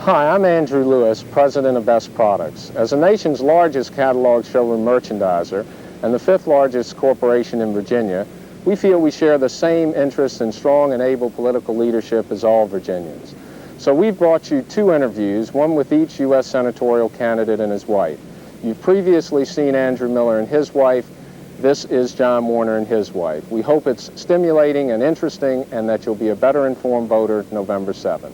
Hi, I'm Andrew Lewis, president of Best Products. As the nation's largest catalog showroom merchandiser and the 5th largest corporation in Virginia, we feel we share the same interest in strong and able political leadership as all Virginians. So we've brought you 2 interviews, one with each U.S. senatorial candidate and his wife. You've previously seen Andrew Miller and his wife. This is John Warner and his wife. We hope it's stimulating and interesting and that you'll be a better informed voter November 7th.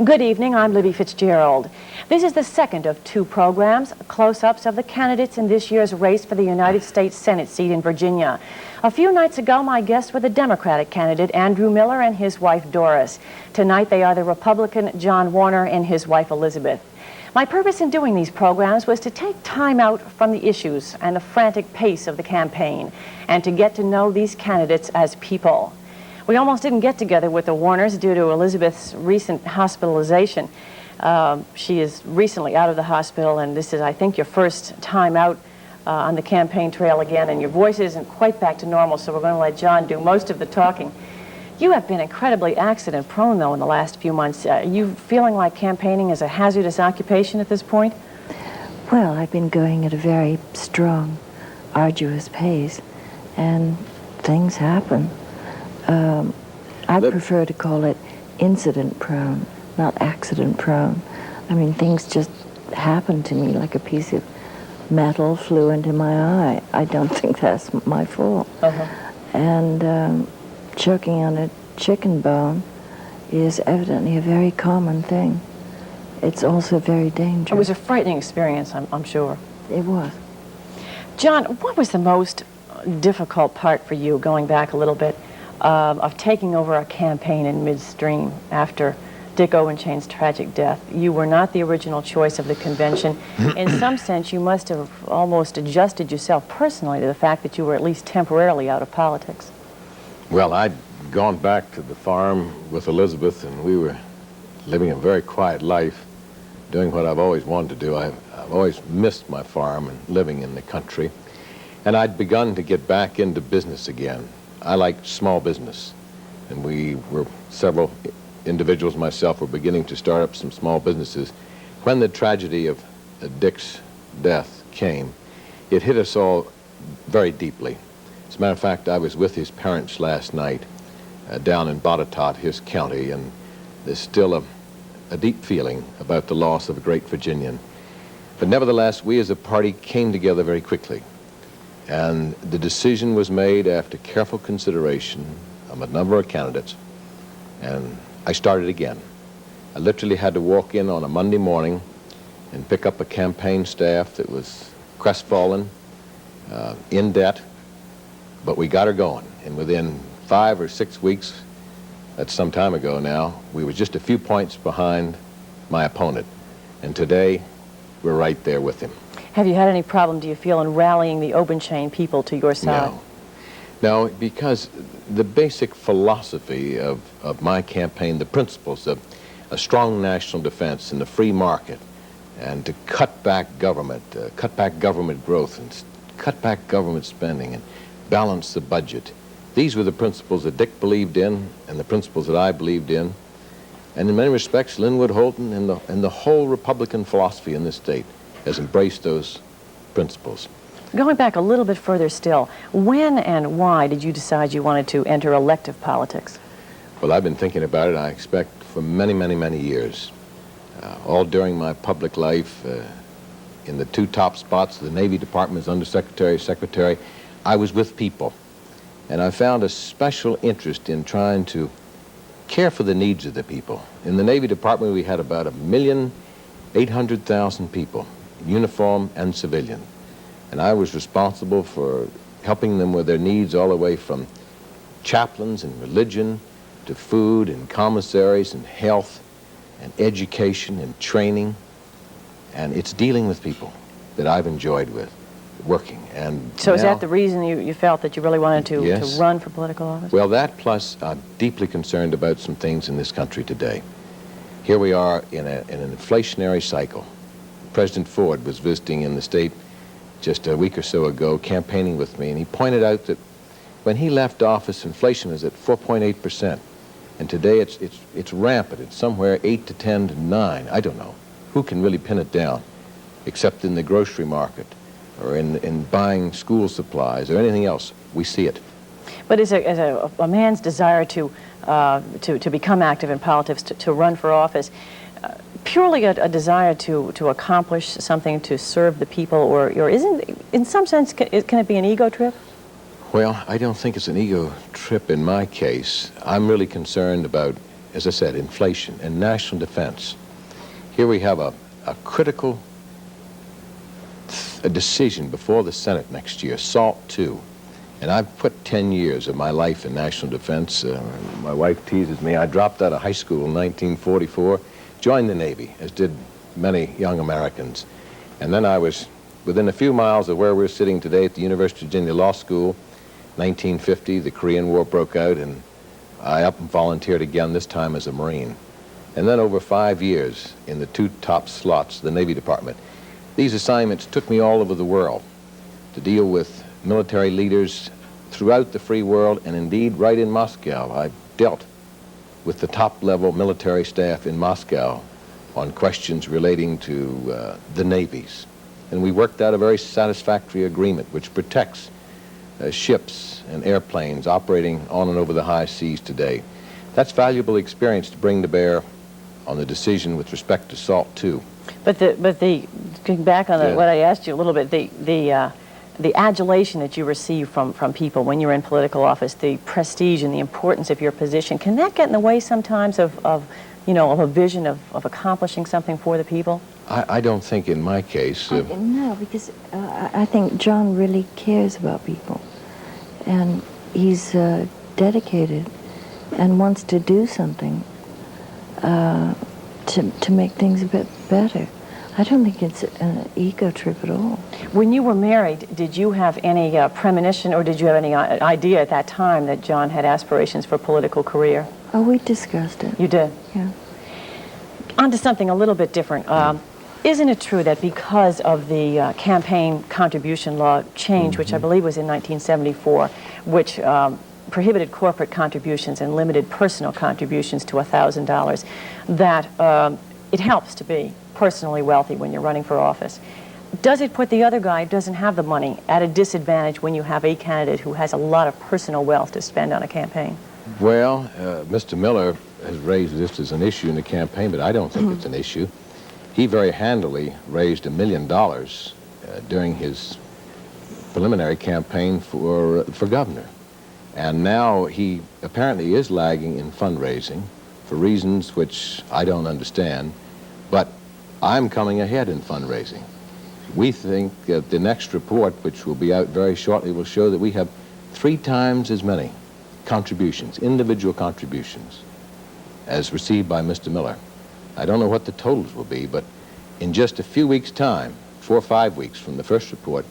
Good evening, I'm Libby Fitzgerald. This is the second of 2 programs, close-ups of the candidates in this year's race for the United States Senate seat in Virginia. A few nights ago, my guests were the Democratic candidate Andrew Miller and his wife Doris. Tonight, they are the Republican John Warner and his wife Elizabeth. My purpose in doing these programs was to take time out from the issues and the frantic pace of the campaign and to get to know these candidates as people. We almost didn't get together with the Warners due to Elizabeth's recent hospitalization. She is recently out of the hospital, and this is, I think, your first time out on the campaign trail again, and your voice isn't quite back to normal, so we're going to let John do most of the talking. You have been incredibly accident-prone, though, in the last few months. Are you feeling like campaigning is a hazardous occupation at this point? Well, I've been going at a very strong, arduous pace, and things happen. I prefer to call it incident-prone, not accident-prone. I mean, things just happen to me like a piece of metal flew into my eye. I don't think that's my fault. And choking on a chicken bone is evidently a very common thing. It's also very dangerous. It was a frightening experience, I'm sure. It was. John, what was the most difficult part for you, going back a little bit, of taking over a campaign in midstream after Dick Owenchain's tragic death? You were not the original choice of the convention. In some sense, you must have almost adjusted yourself personally to the fact that you were at least temporarily out of politics. Well, I'd gone back to the farm with Elizabeth, and we were living a very quiet life, doing what I've always wanted to do. I've always missed my farm and living in the country, and I'd begun to get back into business again. I liked small business, and we were several individuals, myself, were beginning to start up some small businesses. When the tragedy of Dick's death came, it hit us all very deeply. As a matter of fact, I was with his parents last night down in Botetourt, his county, and there's still a deep feeling about the loss of a great Virginian. But nevertheless, we as a party came together very quickly. And the decision was made after careful consideration of a number of candidates, and I started again. I literally had to walk in on a Monday morning and pick up a campaign staff that was crestfallen, in debt, but we got her going. And within 5 or 6 weeks, that's some time ago now, we were just a few points behind my opponent. And today, we're right there with him. Have you had any problem, do you feel, in rallying the Owenchain people to your side? No, because the basic philosophy of my campaign, the principles of a strong national defense and the free market, and to cut back government growth, and cut back government spending, and balance the budget. These were the principles that Dick believed in, and the principles that I believed in. And in many respects, Linwood Holton and the whole Republican philosophy in this state has embraced those principles. Going back a little bit further still, when and why did you decide you wanted to enter elective politics? Well, I've been thinking about it, I expect, for many, many, many years. All during my public life, in the 2 top spots, the Navy Department as Undersecretary, Secretary, I was with people. And I found a special interest in trying to care for the needs of the people. In the Navy Department, we had about 1,800,000 people, uniform and civilian. And I was responsible for helping them with their needs all the way from chaplains and religion to food and commissaries and health and education and training. And it's dealing with people that I've enjoyed working. And so is that the reason you felt that you really wanted to run for political office? Well, that plus I'm deeply concerned about some things in this country today. Here we are in an inflationary cycle. President Ford was visiting in the state just a week or so ago, campaigning with me, and he pointed out that when he left office, inflation was at 4.8%. And today it's rampant. It's somewhere 8 to 10 to 9. I don't know. Who can really pin it down, except in the grocery market or in buying school supplies or anything else? We see it. But as a man's desire to become active in politics, to run for office, purely a desire to accomplish something, to serve the people, or isn't, in some sense, can it be an ego trip? Well, I don't think it's an ego trip in my case. I'm really concerned about, as I said, inflation and national defense. Here we have a critical decision before the Senate next year, SALT II. And I've put 10 years of my life in national defense. My wife teases me. I dropped out of high school in 1944, joined the Navy, as did many young Americans. And then I was within a few miles of where we're sitting today at the University of Virginia Law School. 1950, the Korean War broke out, and I up and volunteered again, this time as a Marine. And then over 5 years in the 2 top slots of the Navy Department. These assignments took me all over the world to deal with military leaders throughout the free world, and indeed right in Moscow. I dealt with the top-level military staff in Moscow on questions relating to the navies. And we worked out a very satisfactory agreement which protects ships and airplanes operating on and over the high seas today. That's valuable experience to bring to bear on the decision with respect to SALT II. But going back on what I asked you a little bit, the adulation that you receive from people when you're in political office, the prestige and the importance of your position, can that get in the way sometimes of a vision of accomplishing something for the people? I don't think in my case. No, because I think John really cares about people. And he's dedicated and wants to do something to make things a bit better. I don't think it's an ego trip at all. When you were married, did you have any premonition, or did you have any idea at that time that John had aspirations for a political career? Oh, we discussed it. You did? Yeah. On to something a little bit different. Isn't it true that because of the campaign contribution law change, which I believe was in 1974, which prohibited corporate contributions and limited personal contributions to $1,000, that it helps to be personally wealthy when you're running for office? Does it put the other guy who doesn't have the money at a disadvantage when you have a candidate who has a lot of personal wealth to spend on a campaign? Well, Mr. Miller has raised this as an issue in the campaign, but I don't think it's an issue. He very handily raised $1 million during his preliminary campaign for governor. And now he apparently is lagging in fundraising for reasons which I don't understand, but I'm coming ahead in fundraising. We think that the next report, which will be out very shortly, will show that we have 3 times as many contributions, individual contributions, as received by Mr. Miller. I don't know what the totals will be, but in just a few weeks' time, 4 or 5 weeks from the first report,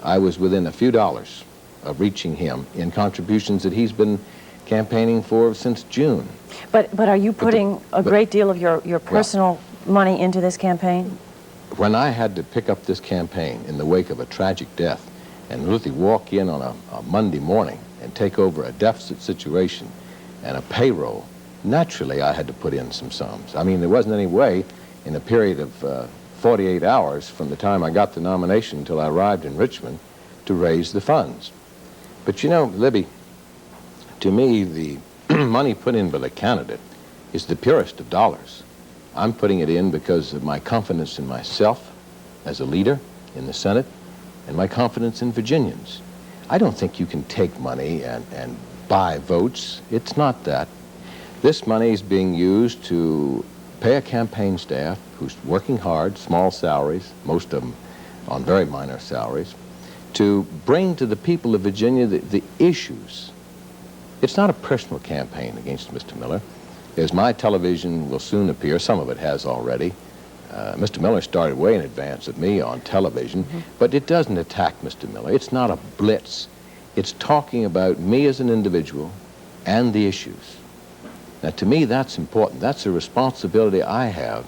I was within a few dollars of reaching him in contributions that he's been campaigning for since June. But are you putting a great deal of your personal money into this campaign? When I had to pick up this campaign in the wake of a tragic death and literally walk in on a Monday morning and take over a deficit situation and a payroll, naturally I had to put in some sums. I mean, there wasn't any way in a period of 48 hours from the time I got the nomination until I arrived in Richmond to raise the funds. But you know, Libby, to me, the money put in by the candidate is the purest of dollars. I'm putting it in because of my confidence in myself as a leader in the Senate and my confidence in Virginians. I don't think you can take money and buy votes. It's not that. This money is being used to pay a campaign staff who's working hard, small salaries, most of them on very minor salaries, to bring to the people of Virginia the issues. It's not a personal campaign against Mr. Miller. As my television will soon appear, some of it has already. Mr. Miller started way in advance of me on television, but it doesn't attack Mr. Miller. It's not a blitz. It's talking about me as an individual and the issues. Now, to me, that's important. That's a responsibility I have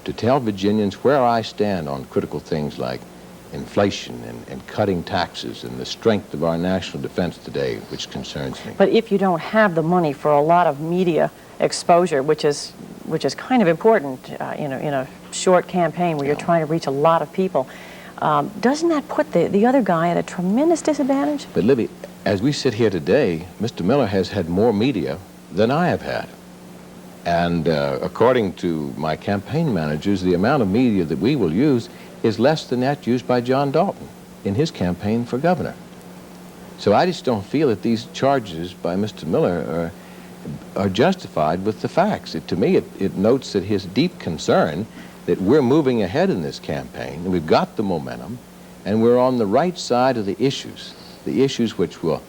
to tell Virginians where I stand on critical things like inflation and cutting taxes and the strength of our national defense today, which concerns me. But if you don't have the money for a lot of media exposure, which is kind of important in a short campaign where you're trying to reach a lot of people, doesn't that put the other guy at a tremendous disadvantage? But Libby, as we sit here today, Mr. Miller has had more media than I have had. And according to my campaign managers, the amount of media that we will use is less than that used by John Dalton in his campaign for governor. So I just don't feel that these charges by Mr. Miller are justified with the facts. To me, it notes that his deep concern that we're moving ahead in this campaign, and we've got the momentum, and we're on the right side of the issues which will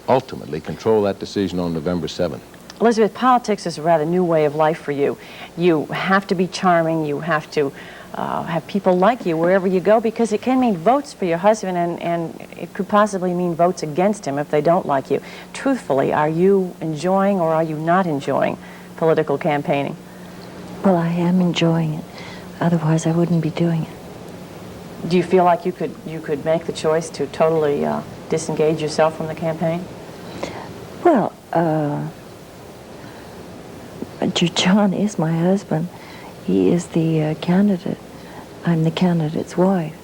ultimately control that decision on November 7th. Elizabeth, politics is a rather new way of life for you. You have to be charming. You have to have people like you wherever you go, because it can mean votes for your husband, and it could possibly mean votes against him if they don't like you. Truthfully, are you enjoying or are you not enjoying political campaigning? Well, I am enjoying it. Otherwise, I wouldn't be doing it. Do you feel like you could make the choice to totally disengage yourself from the campaign? Well, John is my husband. He is the candidate. I'm the candidate's wife.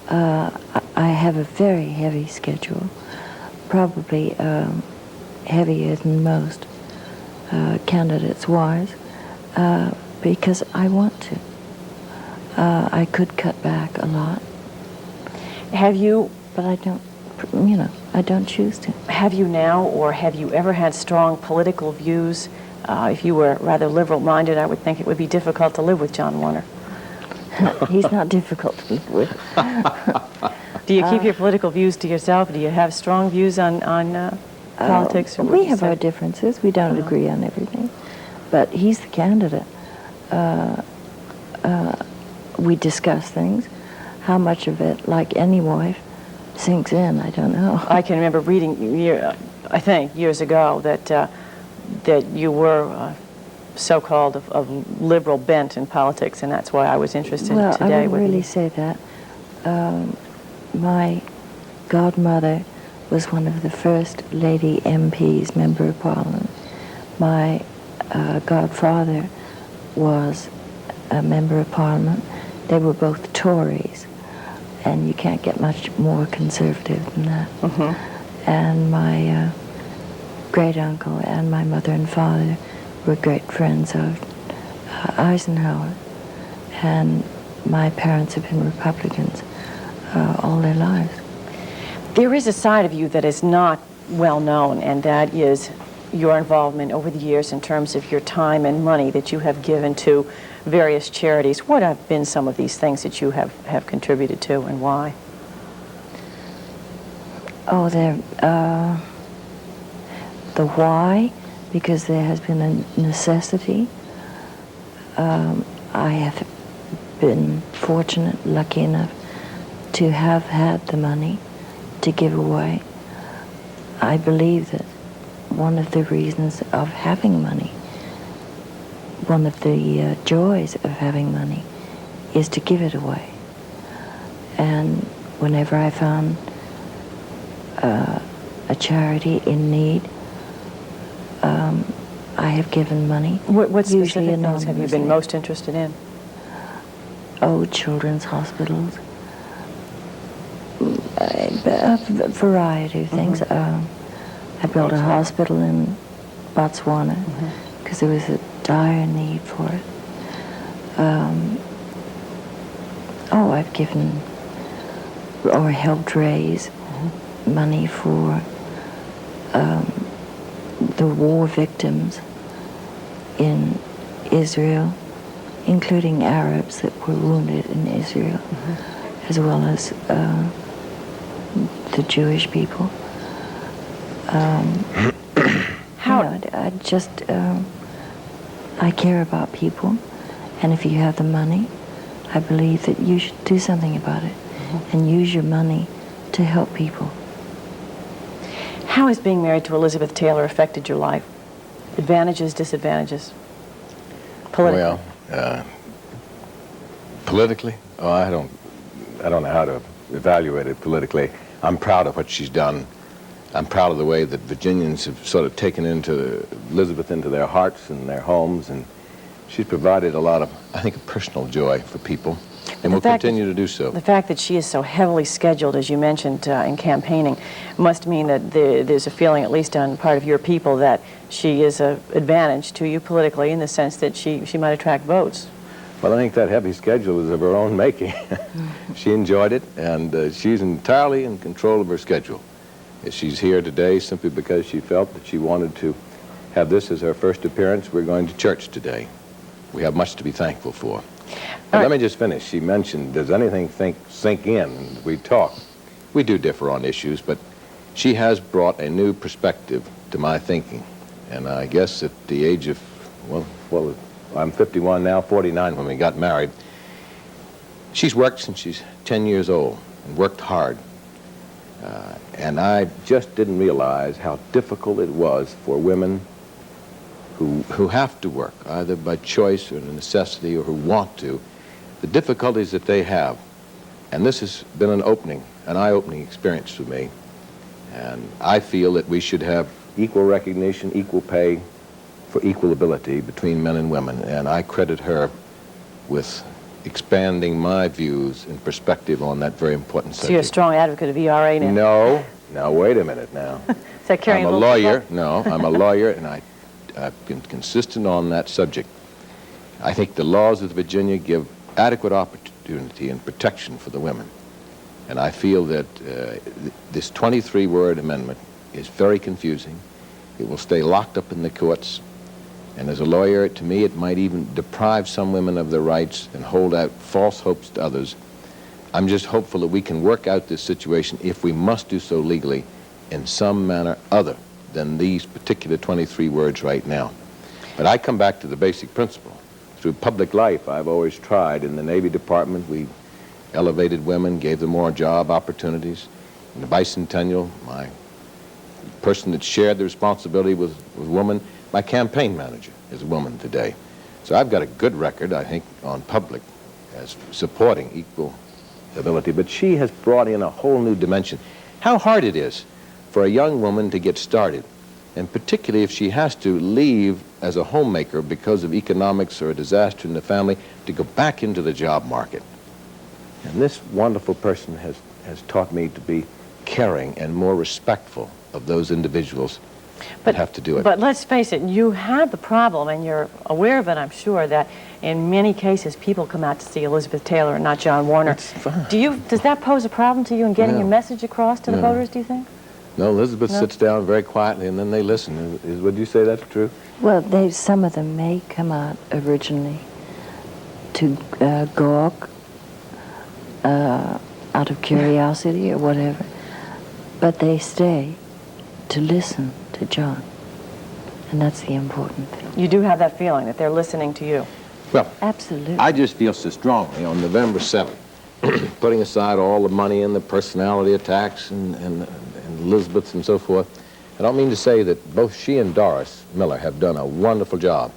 I have a very heavy schedule, probably heavier than most candidates' wives, because I want to. I could cut back a lot. Have you? But I don't, I don't choose to. Have you now, or have you ever had strong political views? If you were rather liberal-minded, I would think it would be difficult to live with John Warner. He's not difficult to live with. Do you keep your political views to yourself? Do you have strong views on politics? Or We have our differences. We don't agree on everything. But he's the candidate. We discuss things. How much of it, like any wife, sinks in, I don't know. I can remember reading, I think, years ago that you were so-called of liberal bent in politics, and that's why I was interested today. Well, I wouldn't with really you. say that. My godmother was one of the first lady MPs, Member of Parliament. My godfather was a Member of Parliament. They were both Tories, and you can't get much more conservative than that. Mm-hmm. And my great-uncle and my mother and father were great friends of Eisenhower, and my parents have been Republicans all their lives. There is a side of you that is not well known, and that is your involvement over the years in terms of your time and money that you have given to various charities. What have been some of these things that you have contributed to, and why? Oh, the why, because there has been a necessity. I have been fortunate, lucky enough to have had the money to give away. I believe that one of the reasons of having money, one of the joys of having money, is to give it away. And whenever I found a charity in need, I have given money. What usually specific things have you been anonymously. most interested in? Oh, children's hospitals, a variety of things. I built a hospital in Botswana because there was a dire need for it. I've given or helped raise money for the war victims in Israel, including Arabs that were wounded in Israel, as well as the Jewish people. I care about people, and if you have the money, I believe that you should do something about it and use your money to help people. How has being married to Elizabeth Taylor affected your life? Advantages, disadvantages? Politically? Well, politically, I don't know how to evaluated politically. I'm proud of what she's done. I'm proud of the way that Virginians have sort of taken Elizabeth into their hearts and their homes, and she's provided a lot of, I think, a personal joy for people, and will continue to do so. The fact that she is so heavily scheduled, as you mentioned, in campaigning, must mean that there's a feeling, at least on the part of your people, that she is an advantage to you politically in the sense that she might attract votes. Well, I think that heavy schedule is of her own making. She enjoyed it, and she's entirely in control of her schedule. She's here today simply because she felt that she wanted to have this as her first appearance. We're going to church today. We have much to be thankful for. But let me just finish. She mentioned, does anything sink in? And we talk. We do differ on issues, but she has brought a new perspective to my thinking. And I guess at the age of, well, I'm 51 now, 49 when we got married. She's worked since she's 10 years old and worked hard. And I just didn't realize how difficult it was for women who have to work, either by choice or necessity, or who want to, the difficulties that they have. And this has been an eye-opening experience for me. And I feel that we should have equal recognition, equal pay for equal ability between men and women. And I credit her with expanding my views and perspective on that very important subject. So you're a strong advocate of ERA now? No. Now, wait a minute now. Is that carrying I'm a little lawyer. people? No, I'm a lawyer, and I've been consistent on that subject. I think the laws of Virginia give adequate opportunity and protection for the women. And I feel that this 23-word amendment is very confusing. It will stay locked up in the courts. And as a lawyer, to me, it might even deprive some women of their rights and hold out false hopes to others. I'm just hopeful that we can work out this situation, if we must do so legally, in some manner other than these particular 23 words right now. But I come back to the basic principle. Through public life, I've always tried. In the Navy Department, we elevated women, gave them more job opportunities. In the Bicentennial, my person that shared the responsibility was a woman. My campaign manager is a woman today. So I've got a good record, I think, on public as supporting equal ability. But she has brought in a whole new dimension. How hard it is for a young woman to get started, and particularly if she has to leave as a homemaker because of economics or a disaster in the family, to go back into the job market. And this wonderful person has taught me to be caring and more respectful of those individuals that have to do it. But let's face it, you have the problem, and you're aware of it, I'm sure, that in many cases people come out to see Elizabeth Taylor and not John Warner. It's fine. Does that pose a problem to you in getting No. your message across to the No. voters, do you think? No, Elizabeth No? sits down very quietly, and then they listen. Would you say that's true? Well, some of them may come out originally to gawk out of curiosity or whatever, but they stay to listen to John, and that's the important thing. You do have that feeling that they're listening to you. Well, Absolutely. I just feel so strongly on November 7th, putting aside all the money and the personality attacks and Elizabeth's and so forth. I don't mean to say that both she and Doris Miller have done a wonderful job.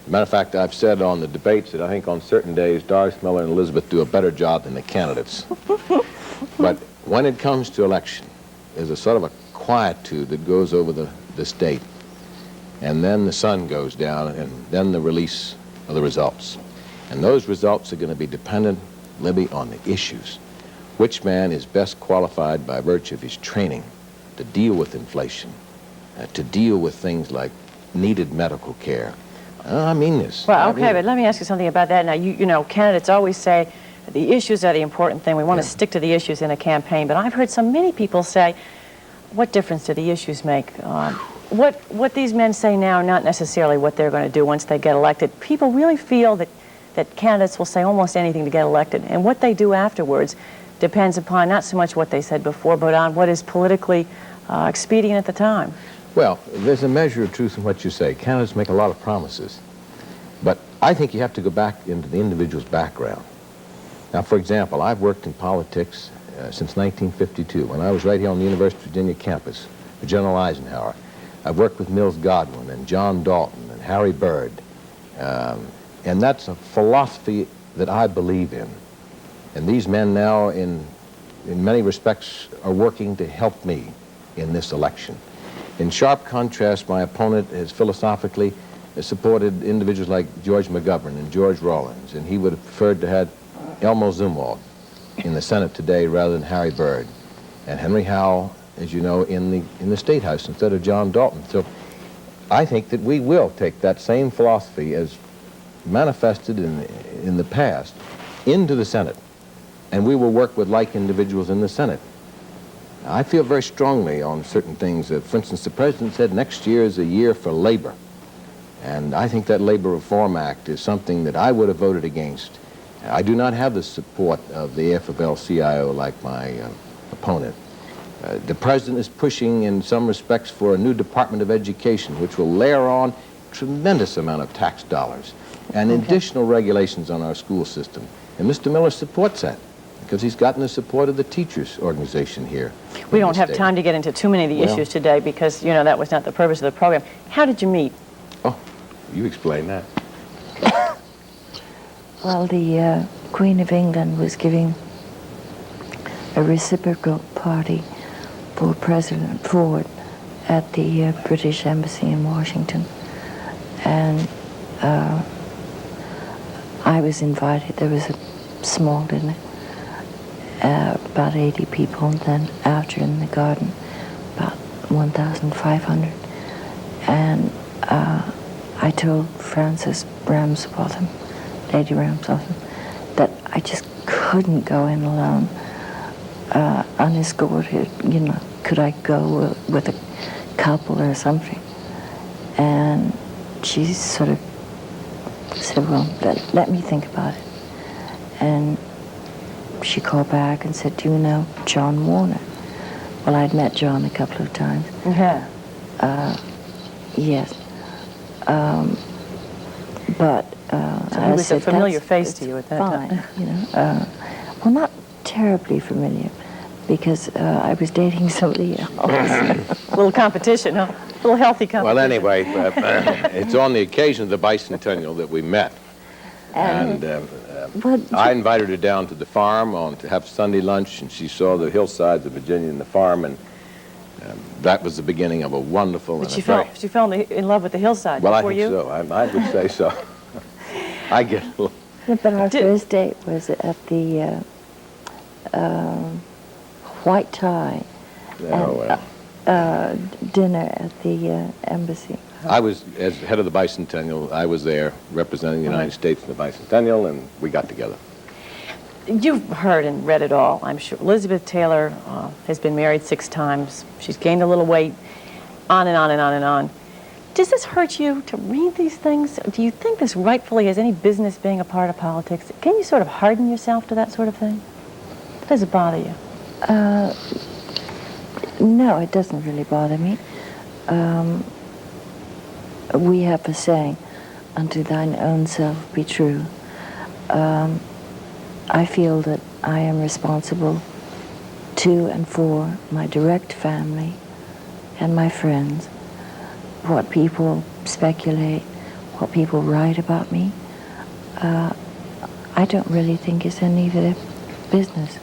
As a matter of fact, I've said on the debates that I think on certain days Doris Miller and Elizabeth do a better job than the candidates. But when it comes to election, there's a sort of a quietude that goes over the state. And then the sun goes down, and then the release of the results. And those results are going to be dependent, Libby, on the issues. Which man is best qualified by virtue of his training to deal with inflation, to deal with things like needed medical care. I mean this. Well, I okay, mean but let me ask you something about that. Now, you know, candidates always say the issues are the important thing. We want to Yeah. stick to the issues in a campaign. But I've heard many people say, what difference do the issues make? What these men say now, not necessarily what they're going to do once they get elected. People really feel that candidates will say almost anything to get elected. And what they do afterwards depends upon not so much what they said before, but on what is politically expedient at the time. Well, there's a measure of truth in what you say. Candidates make a lot of promises. But I think you have to go back into the individual's background. Now, for example, I've worked in politics since 1952, when I was right here on the University of Virginia campus for General Eisenhower. I've worked with Mills Godwin and John Dalton and Harry Byrd. And that's a philosophy that I believe in. And these men now in in many respects, are working to help me in this election. In sharp contrast, my opponent has philosophically supported individuals like George McGovern and George Rawlins, and he would have preferred to have Elmo Zumwalt in the Senate today rather than Harry Byrd, and Henry Howell, as you know, in the State House instead of John Dalton. So I think that we will take that same philosophy as manifested in the past into the Senate, and we will work with like individuals in the Senate. I feel very strongly on certain things. For instance, the President said next year is a year for labor, and I think that Labor Reform Act is something that I would have voted against. I do not have the support of the AFL-CIO like my opponent. The President is pushing in some respects for a new Department of Education, which will layer on tremendous amount of tax dollars and additional regulations on our school system. And Mr. Miller supports that because he's gotten the support of the teachers' organization here. We don't have time to get into too many of the issues today because, you know, that was not the purpose of the program. How did you meet? Oh, you explain that. Well, the Queen of England was giving a reciprocal party for President Ford at the British Embassy in Washington. And I was invited. There was a small dinner, about 80 people, and then after in the garden, about 1,500. And I told Frances Ramsbotham, Lady Ramsbotham, that I just couldn't go in alone, unescorted. You know, could I go with a couple or something? And she sort of said, well, let me think about it. And she called back and said, do you know John Warner? Well, I'd met John a couple of times. Yeah. Yes. But So he was a familiar face to you at that time. You know, well, not terribly familiar, because I was dating somebody else. A little competition, huh? A little healthy competition. Well, anyway, it's on the occasion of the bicentennial that we met. And I invited her down to the farm to have Sunday lunch, and she saw the hillsides of Virginia and the farm, and that was the beginning of a wonderful But and she fell in love with the hillside well, I before think you? so. I would say so. I get a little... But our first date was at the White Tie dinner at the embassy. I was, as head of the bicentennial, I was there representing the United States in the bicentennial, and we got together. You've heard and read it all, I'm sure. Elizabeth Taylor has been married 6 times. She's gained a little weight, on and on and on and on. Does this hurt you to read these things? Do you think this rightfully has any business being a part of politics? Can you sort of harden yourself to that sort of thing? Does it bother you? No, it doesn't really bother me. We have a saying, unto thine own self be true. I feel that I am responsible to and for my direct family and my friends. What people speculate, what people write about me, I don't really think it's any of their business.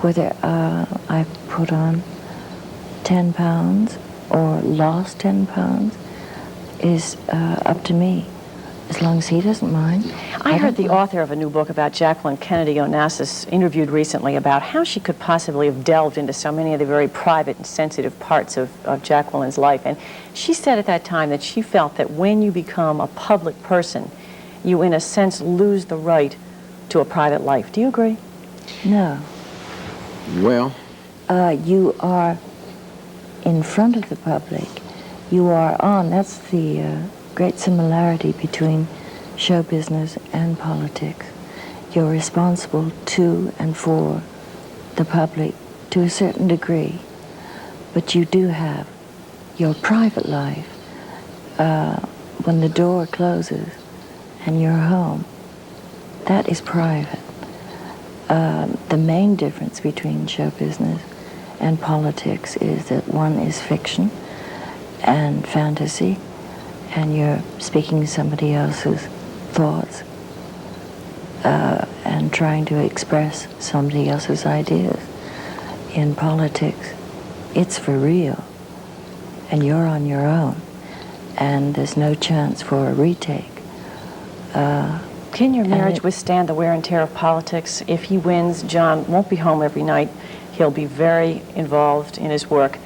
Whether I put on 10 pounds or lost 10 pounds is up to me, as long as he doesn't mind. I heard the author of a new book about Jacqueline Kennedy Onassis interviewed recently about how she could possibly have delved into so many of the very private and sensitive parts of Jacqueline's life. And she said at that time that she felt that when you become a public person, you in a sense lose the right to a private life. Do you agree? No. Well, you are in front of the public. You are on. That's the great similarity between show business and politics. You're responsible to and for the public to a certain degree, but you do have your private life when the door closes and you're home. That is private. The main difference between show business and politics is that one is fiction and fantasy, and you're speaking somebody else's thoughts and trying to express somebody else's ideas. in politics, it's for real, and you're on your own, and there's no chance for a retake. Can your marriage withstand the wear and tear of politics? If he wins, John won't be home every night. He'll be very involved in his work.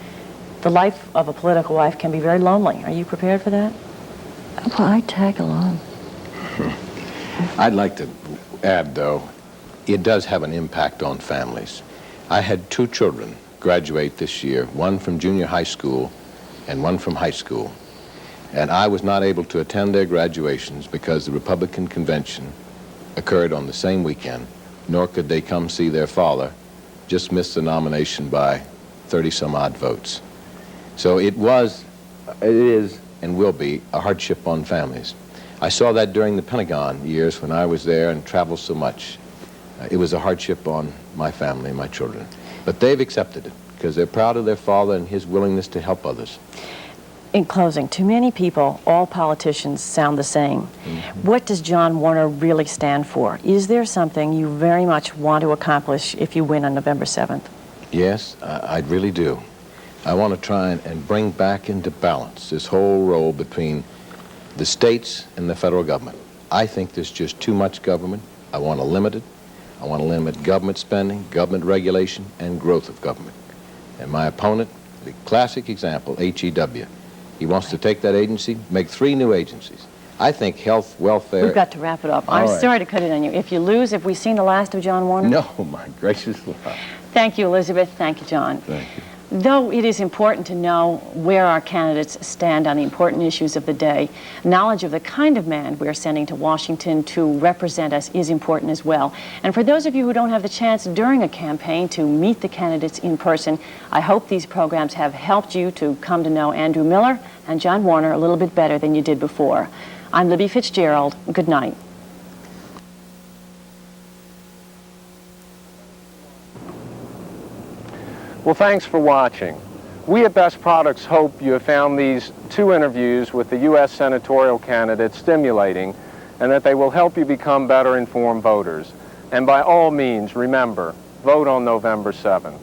The life of a political wife can be very lonely. Are you prepared for that? Well, I tag along. I'd like to add, though, it does have an impact on families. I had 2 children graduate this year, one from junior high school and one from high school. And I was not able to attend their graduations because the Republican convention occurred on the same weekend, nor could they come see their father, just missed the nomination by 30-some-odd votes. So it is, and will be a hardship on families. I saw that during the Pentagon years when I was there and traveled so much. It was a hardship on my family and my children. But they've accepted it because they're proud of their father and his willingness to help others. In closing, to many people, all politicians sound the same. What does John Warner really stand for? Is there something you very much want to accomplish if you win on November 7th? Yes, I really do. I want to try and bring back into balance this whole role between the states and the federal government. I think there's just too much government. I want to limit it. I want to limit government spending, government regulation, and growth of government. And my opponent, the classic example, HEW, he wants to take that agency, make 3 new agencies. I think health, welfare... We've got to wrap it up. All I'm right. sorry to cut it on you. If you lose, have we seen the last of John Warner? No, my gracious Lord. Thank you, Elizabeth. Thank you, John. Thank you. Though it is important to know where our candidates stand on the important issues of the day, knowledge of the kind of man we're sending to Washington to represent us is important as well. And for those of you who don't have the chance during a campaign to meet the candidates in person, I hope these programs have helped you to come to know Andrew Miller and John Warner a little bit better than you did before. I'm Libby Fitzgerald. Good night. Well, thanks for watching. We at Best Products hope you have found these 2 interviews with the U.S. senatorial candidates stimulating and that they will help you become better informed voters. And by all means, remember, vote on November 7th.